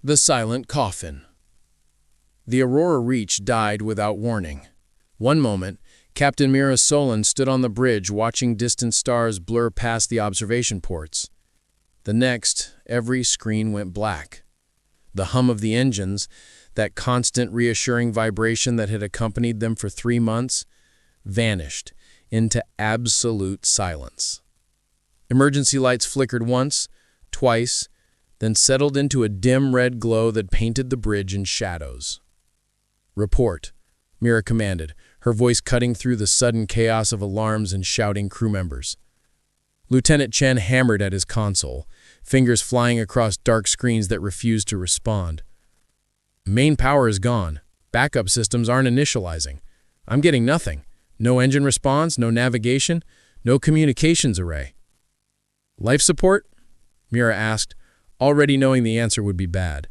The Silent Coffin. The Aurora Reach died without warning. One moment, Captain Mira Solon stood on the bridge watching distant stars blur past the observation ports. The next, every screen went black. The hum of the engines, that constant reassuring vibration that had accompanied them for 3 months, vanished into absolute silence. Emergency lights flickered once, twice, then settled into a dim red glow that painted the bridge in shadows. "Report," Mira commanded, her voice cutting through the sudden chaos of alarms and shouting crew members. Lieutenant Chen hammered at his console, fingers flying across dark screens that refused to respond. "Main power is gone. Backup systems aren't initializing. I'm getting nothing. No engine response, no navigation, no communications array." "Life support?" Mira asked, already knowing the answer would be bad.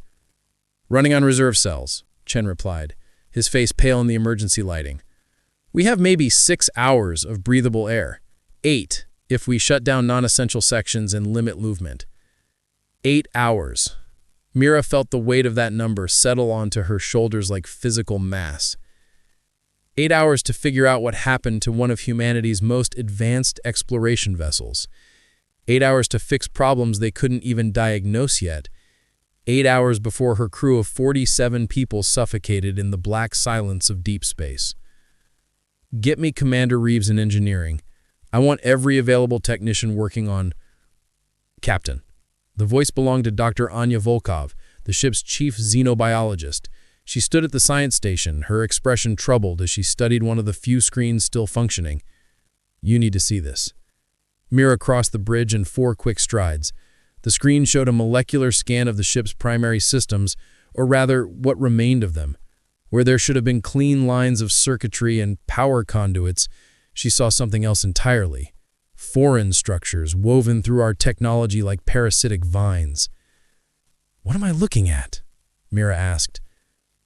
"Running on reserve cells," Chen replied, his face pale in the emergency lighting. "We have maybe 6 hours of breathable air. 8, if we shut down non-essential sections and limit movement. 8 hours. Mira felt the weight of that number settle onto her shoulders like physical mass. 8 hours to figure out what happened to one of humanity's most advanced exploration vessels. 8 hours to fix problems they couldn't even diagnose yet. 8 hours before her crew of 47 people suffocated in the black silence of deep space. "Get me Commander Reeves in engineering. I want every available technician working on..." "Captain." The voice belonged to Dr. Anya Volkov, the ship's chief xenobiologist. She stood at the science station, her expression troubled as she studied one of the few screens still functioning. "You need to see this." Mira crossed the bridge in 4 quick strides. The screen showed a molecular scan of the ship's primary systems, or rather, what remained of them. Where there should have been clean lines of circuitry and power conduits, she saw something else entirely. Foreign structures woven through our technology like parasitic vines. "What am I looking at?" Mira asked.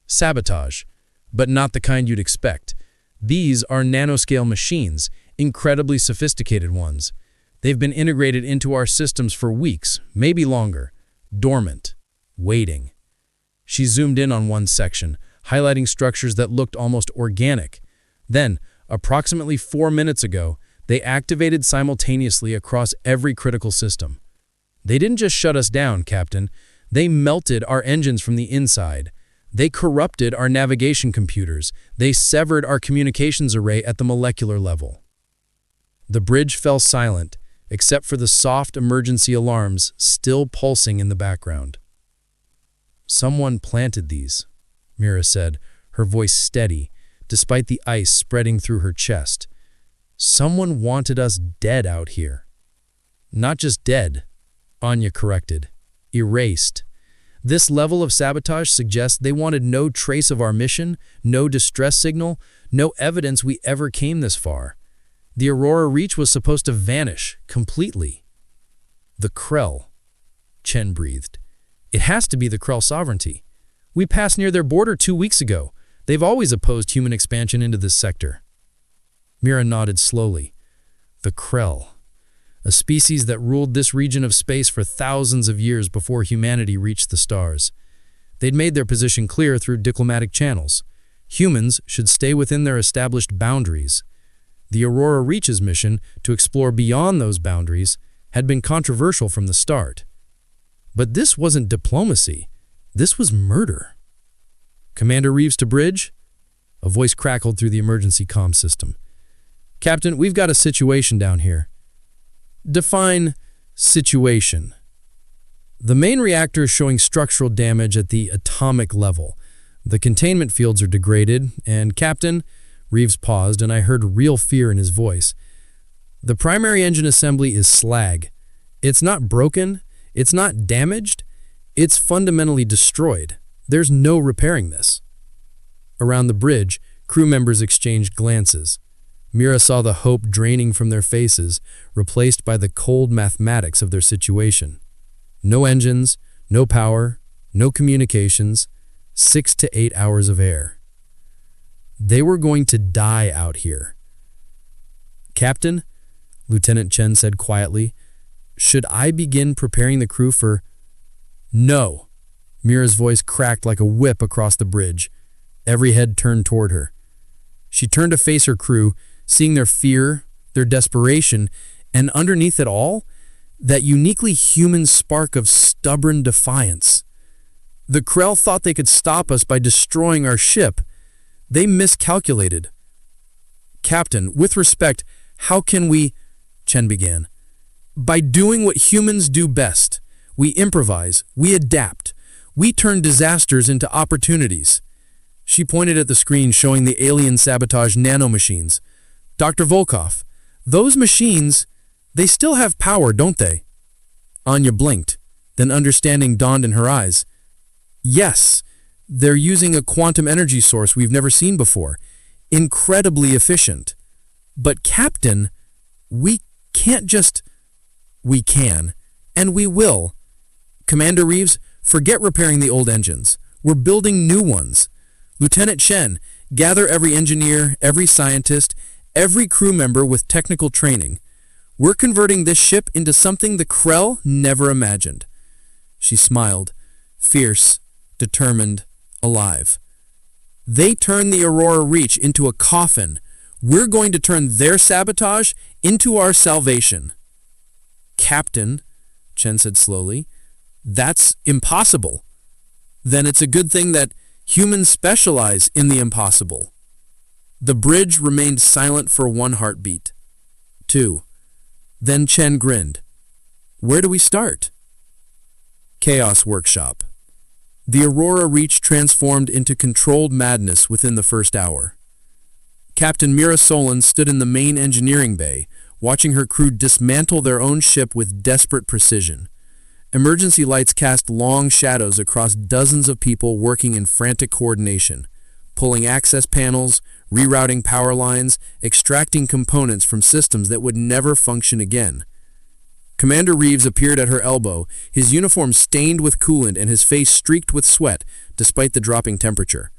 "Sabotage, but not the kind you'd expect. These are nanoscale machines, incredibly sophisticated ones. They've been integrated into our systems for weeks, maybe longer, dormant, waiting." She zoomed in on one section, highlighting structures that looked almost organic. Then, approximately 4 minutes ago, they activated simultaneously across every critical system. "They didn't just shut us down, Captain. They melted our engines from the inside. They corrupted our navigation computers. They severed our communications array at the molecular level." The bridge fell silent, except for the soft emergency alarms still pulsing in the background. "Someone planted these," Mira said, her voice steady, despite the ice spreading through her chest. "Someone wanted us dead out here." "Not just dead," Anya corrected. "Erased. This level of sabotage suggests they wanted no trace of our mission, no distress signal, no evidence we ever came this far. The Aurora Reach was supposed to vanish completely." "The Krell," Chen breathed. "It has to be the Krell sovereignty. We passed near their border 2 weeks ago. They've always opposed human expansion into this sector." Mira nodded slowly. The Krell, a species that ruled this region of space for thousands of years before humanity reached the stars. They'd made their position clear through diplomatic channels. Humans should stay within their established boundaries. The Aurora Reach's mission to explore beyond those boundaries had been controversial from the start. But this wasn't diplomacy. This was murder. "Commander Reeves to bridge?" A voice crackled through the emergency comm system. "Captain, we've got a situation down here." "Define situation." "The main reactor is showing structural damage at the atomic level. The containment fields are degraded, and Captain..." Reeves paused, and I heard real fear in his voice. "The primary engine assembly is slag. It's not broken, it's not damaged, it's fundamentally destroyed. There's no repairing this." Around the bridge, crew members exchanged glances. Mira saw the hope draining from their faces, replaced by the cold mathematics of their situation. No engines, no power, no communications, 6 to 8 hours of air. They were going to die out here. "Captain," Lieutenant Chen said quietly, "should I begin preparing the crew for..." "No," Mira's voice cracked like a whip across the bridge. Every head turned toward her. She turned to face her crew, seeing their fear, their desperation, and underneath it all, that uniquely human spark of stubborn defiance. The Krell thought they could stop us by destroying our ship. They miscalculated. "Captain, with respect, how can we—" Chen began. "By doing what humans do best. We improvise, we adapt, we turn disasters into opportunities." She pointed at the screen showing the alien sabotage nanomachines. "Dr. Volkov, those machines, they still have power, don't they?" Anya blinked, then understanding dawned in her eyes. "Yes, they're using a quantum energy source we've never seen before. Incredibly efficient. But Captain, we can't just—" "We can, and we will. Commander Reeves, forget repairing the old engines. We're building new ones. Lieutenant Chen, gather every engineer, every scientist, every crew member with technical training. We're converting this ship into something the Krell never imagined." She smiled, fierce, determined, alive. "They turned the Aurora Reach into a coffin. We're going to turn their sabotage into our salvation." "Captain," Chen said slowly, "that's impossible. Then it's a good thing that humans specialize in the impossible." The bridge remained silent for one heartbeat. 2. Then Chen grinned. "Where do we start?" Chaos Workshop. The Aurora Reach transformed into controlled madness within the first hour. Captain Mira Solon stood in the main engineering bay, watching her crew dismantle their own ship with desperate precision. Emergency lights cast long shadows across dozens of people working in frantic coordination, pulling access panels, rerouting power lines, extracting components from systems that would never function again. Commander Reeves appeared at her elbow, his uniform stained with coolant and his face streaked with sweat, despite the dropping temperature.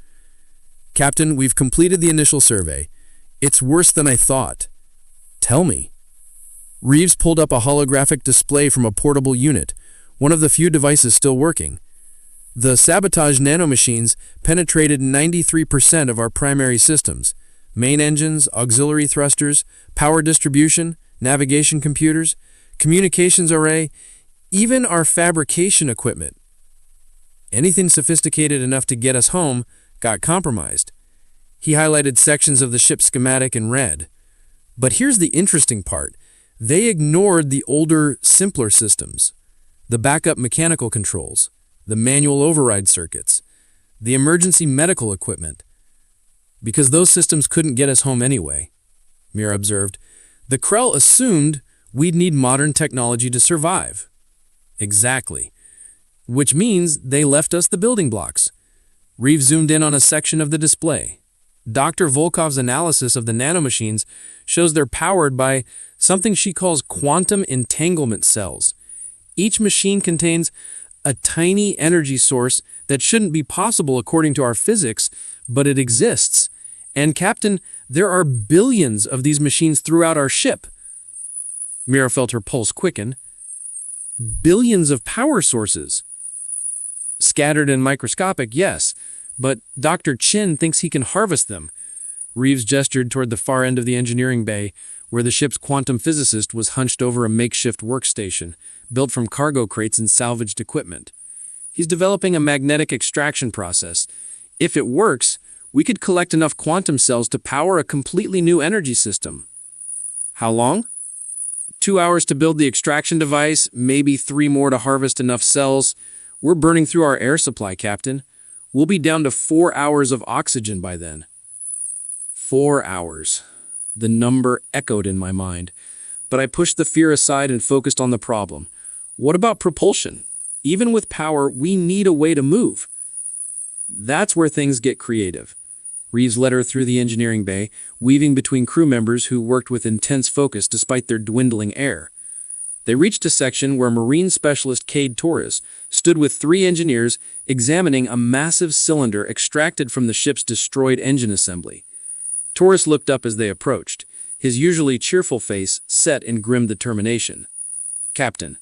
"Captain, we've completed the initial survey. It's worse than I thought." "Tell me." Reeves pulled up a holographic display from a portable unit, one of the few devices still working. "The sabotage nanomachines penetrated 93% of our primary systems: main engines, auxiliary thrusters, power distribution, navigation computers, communications array, even our fabrication equipment. Anything sophisticated enough to get us home got compromised." He highlighted sections of the ship's schematic in red. "But here's the interesting part. They ignored the older, simpler systems. The backup mechanical controls, the manual override circuits, the emergency medical equipment. Because those systems couldn't get us home anyway," Mira observed. "The Krell assumed we'd need modern technology to survive." "Exactly. Which means they left us the building blocks." Reeves zoomed in on a section of the display. Dr. Volkov's analysis of the nanomachines shows they're powered by something she calls quantum entanglement cells. Each machine contains a tiny energy source that shouldn't be possible according to our physics, but it exists. And Captain, there are billions of these machines throughout our ship. Mira felt her pulse quicken. Billions of power sources. Scattered and microscopic, yes, but Dr. Chin thinks he can harvest them. Reeves gestured toward the far end of the engineering bay, where the ship's quantum physicist was hunched over a makeshift workstation, built from cargo crates and salvaged equipment. He's developing a magnetic extraction process. If it works, we could collect enough quantum cells to power a completely new energy system. How long? 2 hours to build the extraction device, maybe 3 more to harvest enough cells. We're burning through our air supply, Captain. We'll be down to 4 hours of oxygen by then. 4 hours. The number echoed in my mind, but I pushed the fear aside and focused on the problem. What about propulsion? Even with power, we need a way to move. That's where things get creative. Reeves led her through the engineering bay, weaving between crew members who worked with intense focus despite their dwindling air. They reached a section where Marine Specialist Cade Torres stood with 3 engineers examining a massive cylinder extracted from the ship's destroyed engine assembly. Torres looked up as they approached, his usually cheerful face set in grim determination. Captain,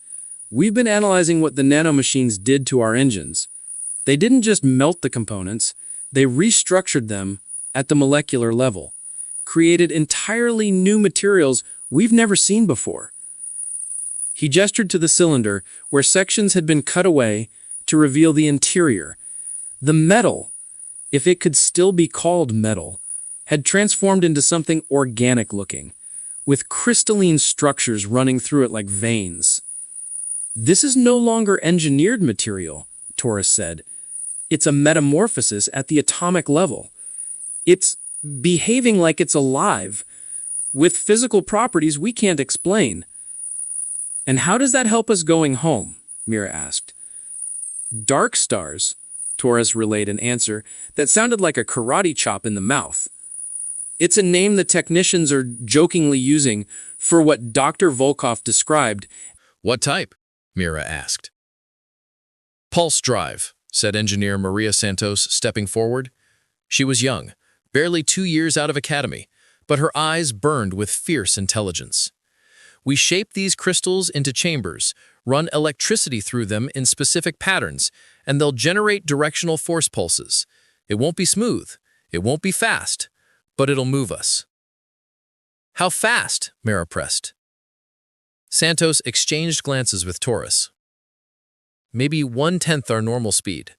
we've been analyzing what the nanomachines did to our engines. They didn't just melt the components, they restructured them at the molecular level, created entirely new materials we've never seen before. He gestured to the cylinder where sections had been cut away to reveal the interior. The metal, if it could still be called metal, had transformed into something organic-looking, with crystalline structures running through it like veins. "This is no longer engineered material," Torres said. "It's a metamorphosis at the atomic level. It's behaving like it's alive, with physical properties we can't explain." "And how does that help us going home?" Mira asked. "Dark stars," Torres relayed an answer that sounded like a karate chop in the mouth. "It's a name the technicians are jokingly using for what Dr. Volkov described." "What type?" Mira asked. "Pulse drive," said engineer Maria Santos, stepping forward. She was young, barely 2 years out of academy, but her eyes burned with fierce intelligence. "We shape these crystals into chambers, run electricity through them in specific patterns, and they'll generate directional force pulses. It won't be smooth, it won't be fast, but it'll move us." "How fast?" Mira pressed. Santos exchanged glances with Torres. "Maybe 1/10 our normal speed.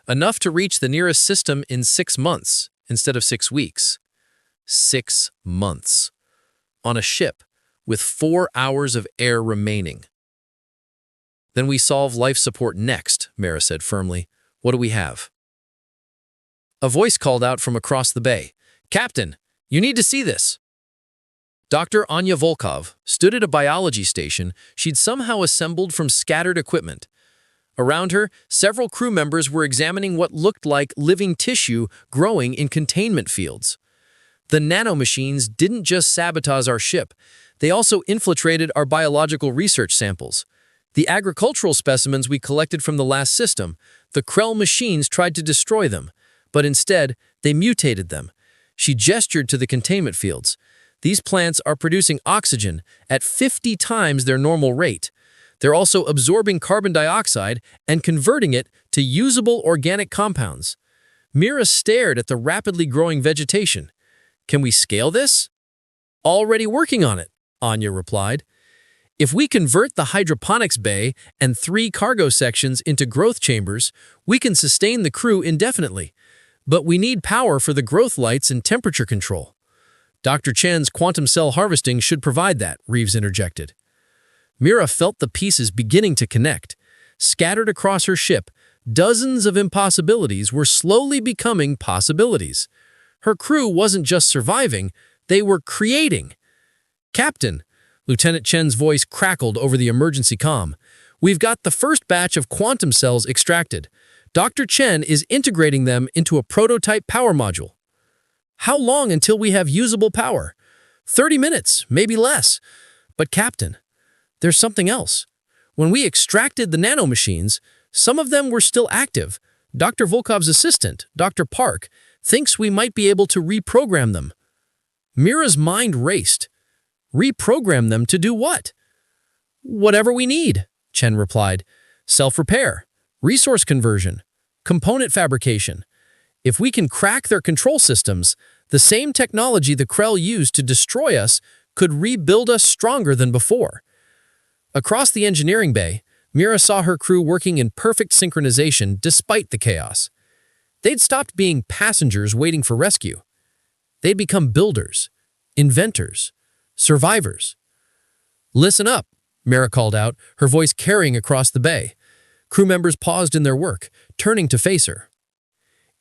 Enough to reach the nearest system in 6 months instead of 6 weeks. 6 months. On a ship with 4 hours of air remaining." "Then we solve life support next," Mira said firmly. "What do we have?" A voice called out from across the bay. "Captain, you need to see this." Dr. Anya Volkov stood at a biology station she'd somehow assembled from scattered equipment. Around her, several crew members were examining what looked like living tissue growing in containment fields. The nanomachines didn't just sabotage our ship, they also infiltrated our biological research samples. The agricultural specimens we collected from the last system, the Krell machines tried to destroy them, but instead, they mutated them. She gestured to the containment fields. "These plants are producing oxygen at 50 times their normal rate. They're also absorbing carbon dioxide and converting it to usable organic compounds." Mira stared at the rapidly growing vegetation. "Can we scale this?" "Already working on it," Anya replied. "If we convert the hydroponics bay and 3 cargo sections into growth chambers, we can sustain the crew indefinitely. But we need power for the growth lights and temperature control." "Dr. Chen's quantum cell harvesting should provide that," Reeves interjected. Mira felt the pieces beginning to connect. Scattered across her ship, dozens of impossibilities were slowly becoming possibilities. Her crew wasn't just surviving, they were creating. "Captain," Lieutenant Chen's voice crackled over the emergency comm. "We've got the first batch of quantum cells extracted. Dr. Chen is integrating them into a prototype power module." "How long until we have usable power?" 30 minutes, maybe less." "But Captain, there's something else. When we extracted the nanomachines, some of them were still active. Dr. Volkov's assistant, Dr. Park, thinks we might be able to reprogram them." Mira's mind raced. "Reprogram them to do what?" "Whatever we need," Chen replied. "Self-repair, resource conversion, component fabrication. If we can crack their control systems, the same technology the Krell used to destroy us could rebuild us stronger than before." Across the engineering bay, Mira saw her crew working in perfect synchronization despite the chaos. They'd stopped being passengers waiting for rescue. They'd become builders, inventors, survivors. "Listen up," Mira called out, her voice carrying across the bay. Crew members paused in their work, turning to face her.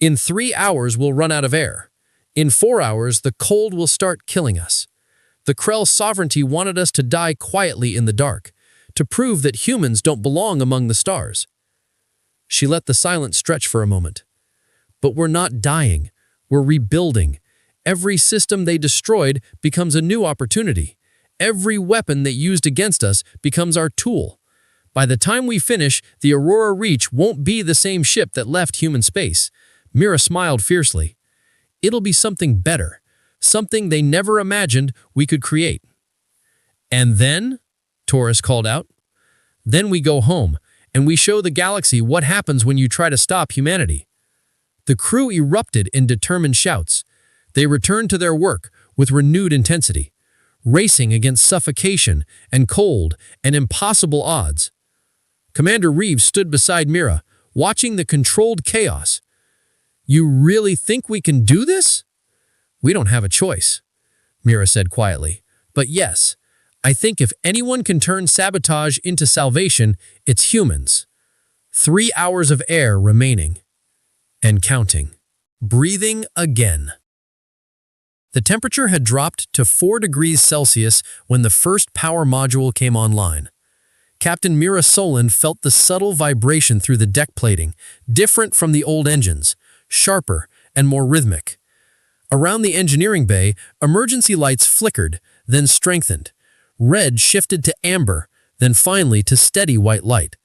"In 3 hours, we'll run out of air. In 4 hours, the cold will start killing us. The Krell sovereignty wanted us to die quietly in the dark, to prove that humans don't belong among the stars." She let the silence stretch for a moment. "But we're not dying. We're rebuilding. Every system they destroyed becomes a new opportunity. Every weapon they used against us becomes our tool. By the time we finish, the Aurora Reach won't be the same ship that left human space." Mira smiled fiercely. "It'll be something better, something they never imagined we could create." "And then?" Torres called out. "Then we go home, and we show the galaxy what happens when you try to stop humanity." The crew erupted in determined shouts. They returned to their work with renewed intensity, racing against suffocation and cold and impossible odds. Commander Reeves stood beside Mira, watching the controlled chaos. "You really think we can do this?" "We don't have a choice," Mira said quietly. "But yes, I think if anyone can turn sabotage into salvation, it's humans." 3 hours of air remaining. And counting. Breathing again. The temperature had dropped to 4 degrees Celsius when the first power module came online. Captain Mira Solon felt the subtle vibration through the deck plating, different from the old engines, sharper and more rhythmic. Around the engineering bay, emergency lights flickered, then strengthened. Red shifted to amber, then finally to steady white light.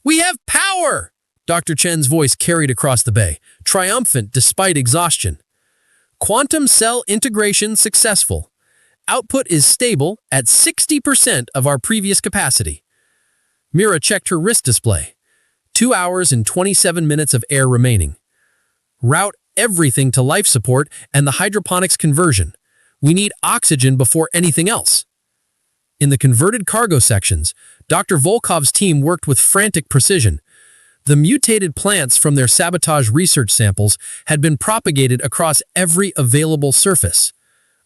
"We have power!" Dr. Chen's voice carried across the bay, triumphant despite exhaustion. "Quantum cell integration successful. Output is stable at 60% of our previous capacity." Mira checked her wrist display. 2 hours and 27 minutes of air remaining. "Route everything to life support and the hydroponics conversion. We need oxygen before anything else." In the converted cargo sections, Dr. Volkov's team worked with frantic precision. The mutated plants from their sabotage research samples had been propagated across every available surface.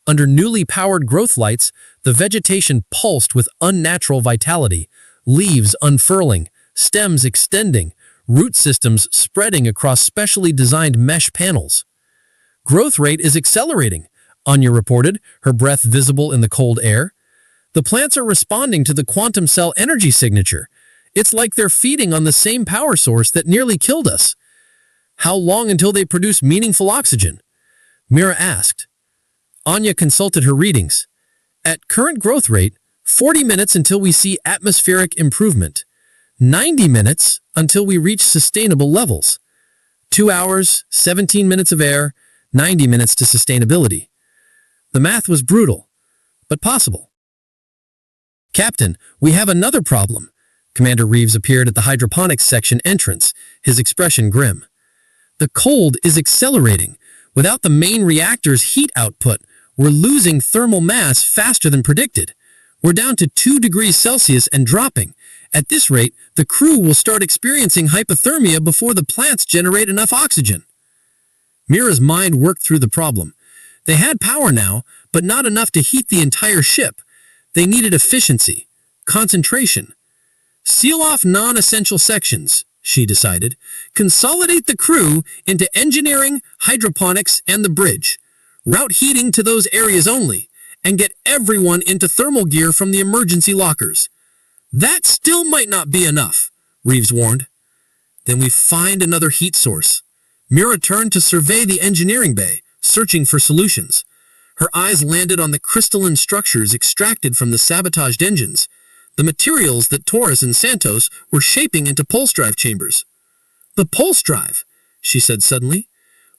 Under newly powered growth lights, the vegetation pulsed with unnatural vitality, leaves unfurling, stems extending, root systems spreading across specially designed mesh panels. "Growth rate is accelerating," Anya reported, her breath visible in the cold air. "The plants are responding to the quantum cell energy signature. It's like they're feeding on the same power source that nearly killed us." "How long until they produce meaningful oxygen?" Mira asked. Anya consulted her readings. "At current growth rate, 40 minutes until we see atmospheric improvement. 90 minutes until we reach sustainable levels. 2 hours, 17 minutes of air, 90 minutes to sustainability." The math was brutal, but possible. "Captain, we have another problem." Commander Reeves appeared at the hydroponics section entrance, his expression grim. "The cold is accelerating. Without the main reactor's heat output, we're losing thermal mass faster than predicted. We're down to 2 degrees Celsius and dropping. At this rate, the crew will start experiencing hypothermia before the plants generate enough oxygen." Mira's mind worked through the problem. They had power now, but not enough to heat the entire ship. They needed efficiency, concentration. "Seal off non-essential sections," she decided. "Consolidate the crew into engineering, hydroponics, and the bridge. Route heating to those areas only, and get everyone into thermal gear from the emergency lockers." "That still might not be enough," Reeves warned. "Then we find another heat source." Mira turned to survey the engineering bay, searching for solutions. Her eyes landed on the crystalline structures extracted from the sabotaged engines, the materials that Taurus and Santos were shaping into pulse drive chambers. "The pulse drive," she said suddenly.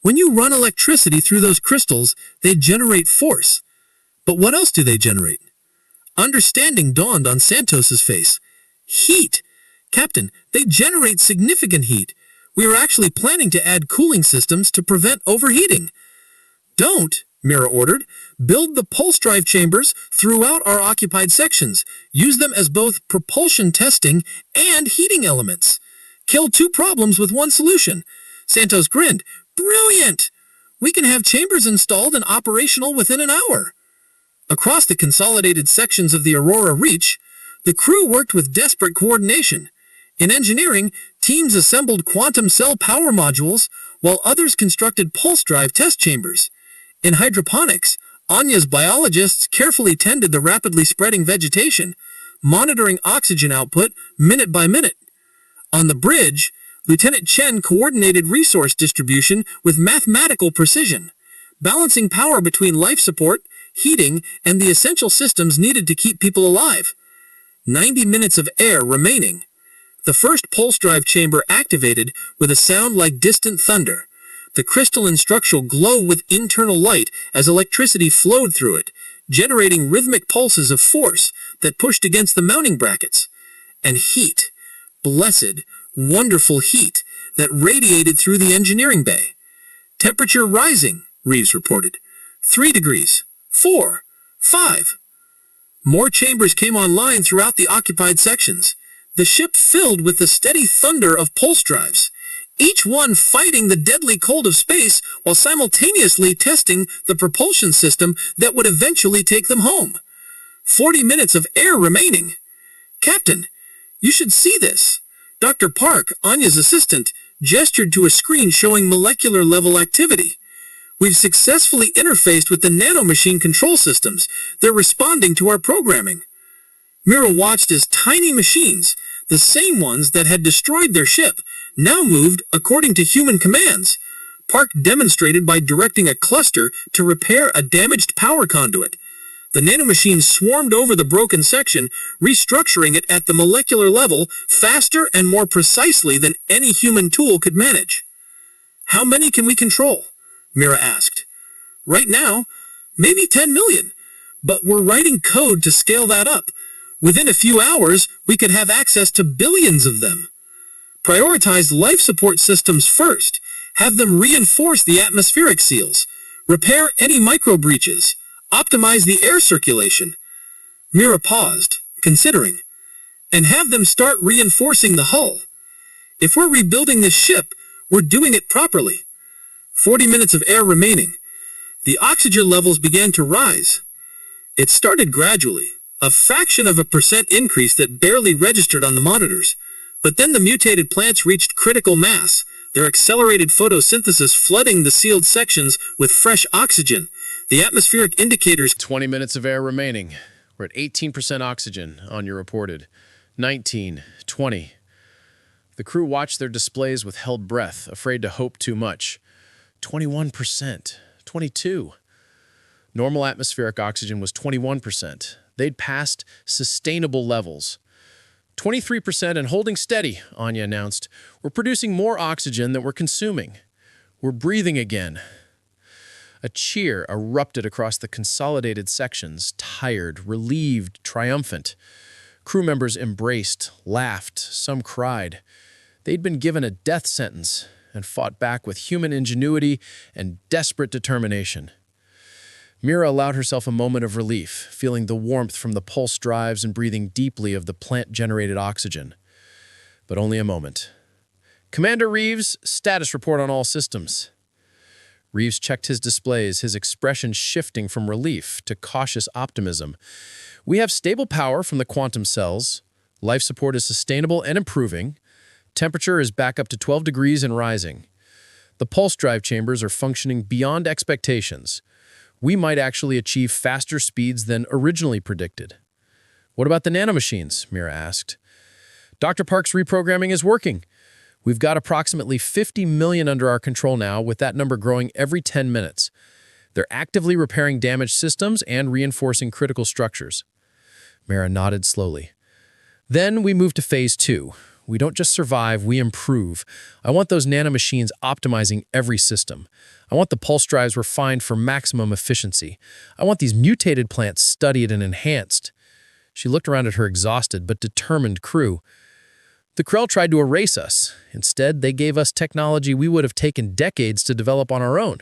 "When you run electricity through those crystals, they generate force. But what else do they generate?" Understanding dawned on Santos's face. "Heat! Captain, they generate significant heat. We were actually planning to add cooling systems to prevent overheating." "Don't," Mira ordered. "Build the pulse drive chambers throughout our occupied sections. Use them as both propulsion testing and heating elements. Kill 2 problems with 1 solution." Santos grinned. "Brilliant! We can have chambers installed and operational within an hour." Across the consolidated sections of the Aurora Reach, the crew worked with desperate coordination. In engineering, teams assembled quantum cell power modules, while others constructed pulse drive test chambers. In hydroponics, Anya's biologists carefully tended the rapidly spreading vegetation, monitoring oxygen output minute by minute. On the bridge, Lieutenant Chen coordinated resource distribution with mathematical precision, balancing power between life support, heating, and the essential systems needed to keep people alive. 90 minutes of air remaining. The first pulse drive chamber activated with a sound like distant thunder. The crystalline structure glowed with internal light as electricity flowed through it, generating rhythmic pulses of force that pushed against the mounting brackets. And heat. blessed, wonderful heat that radiated through the engineering bay. Temperature rising, Reeves reported. 3 degrees. 4. 5. More chambers came online throughout the occupied sections. The ship filled with the steady thunder of pulse drives, each one fighting the deadly cold of space while simultaneously testing the propulsion system that would eventually take them home. 40 minutes of air remaining. Captain, you should see this. Dr. Park, Anya's assistant, gestured to a screen showing molecular-level activity. We've successfully interfaced with the nanomachine control systems. They're responding to our programming. Mira watched as tiny machines, the same ones that had destroyed their ship, now moved according to human commands. Park demonstrated by directing a cluster to repair a damaged power conduit. The nanomachines swarmed over the broken section, restructuring it at the molecular level faster and more precisely than any human tool could manage. How many can we control? Mira asked. Right now, maybe 10 million, but we're writing code to scale that up. Within a few hours, we could have access to billions of them. Prioritize life support systems first. Have them reinforce the atmospheric seals. Repair any micro breaches. Optimize the air circulation. Mira paused, considering. And have them start reinforcing the hull. If we're rebuilding this ship, we're doing it properly. 40 minutes of air remaining. The oxygen levels began to rise. It started gradually, a fraction of a percent increase that barely registered on the monitors. But then the mutated plants reached critical mass, their accelerated photosynthesis flooding the sealed sections with fresh oxygen. The atmospheric indicators... 20 minutes of air remaining. We're at 18% oxygen, Anya reported. 19, 20. The crew watched their displays with held breath, afraid to hope too much. 21%, 22. Normal atmospheric oxygen was 21%. They'd passed sustainable levels. 23% and holding steady, Anya announced. We're producing more oxygen than we're consuming. We're breathing again. A cheer erupted across the consolidated sections, tired, relieved, triumphant. Crew members embraced, laughed, some cried. They'd been given a death sentence and fought back with human ingenuity and desperate determination. Mira allowed herself a moment of relief, feeling the warmth from the pulse drives and breathing deeply of the plant-generated oxygen. But only a moment. Commander Reeves, status report on all systems. Reeves checked his displays, his expression shifting from relief to cautious optimism. We have stable power from the quantum cells. Life support is sustainable and improving. Temperature is back up to 12 degrees and rising. The pulse drive chambers are functioning beyond expectations. We might actually achieve faster speeds than originally predicted. What about the nanomachines? Mira asked. Dr. Park's reprogramming is working. We've got approximately 50 million under our control now, with that number growing every 10 minutes. They're actively repairing damaged systems and reinforcing critical structures. Mira nodded slowly. Then we move to phase 2. We don't just survive, we improve. I want those nanomachines optimizing every system. I want the pulse drives refined for maximum efficiency. I want these mutated plants studied and enhanced. She looked around at her exhausted but determined crew. The Krell tried to erase us. Instead, they gave us technology we would have taken decades to develop on our own.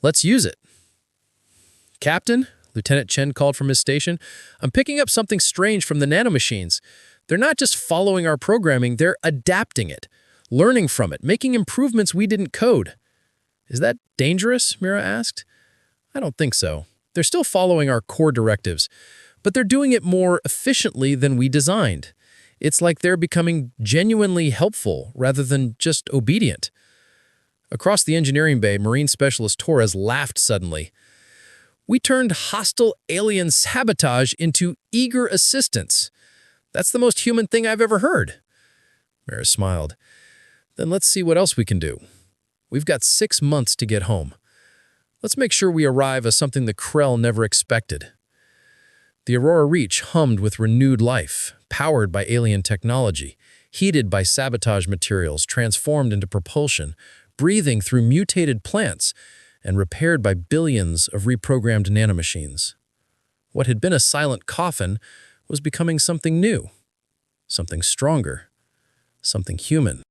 Let's use it. Captain, Lieutenant Chen called from his station, I'm picking up something strange from the nanomachines. They're not just following our programming, they're adapting it, learning from it, making improvements we didn't code. Is that dangerous? Mira asked. I don't think so. They're still following our core directives, but they're doing it more efficiently than we designed. It's like they're becoming genuinely helpful rather than just obedient. Across the engineering bay, Marine Specialist Torres laughed suddenly. We turned hostile alien sabotage into eager assistance. That's the most human thing I've ever heard. Mira smiled. Then let's see what else we can do. We've got 6 months to get home. Let's make sure we arrive as something the Krell never expected. The Aurora Reach hummed with renewed life, powered by alien technology, heated by sabotage materials transformed into propulsion, breathing through mutated plants, and repaired by billions of reprogrammed nanomachines. What had been a silent coffin was becoming something new, something stronger, something human.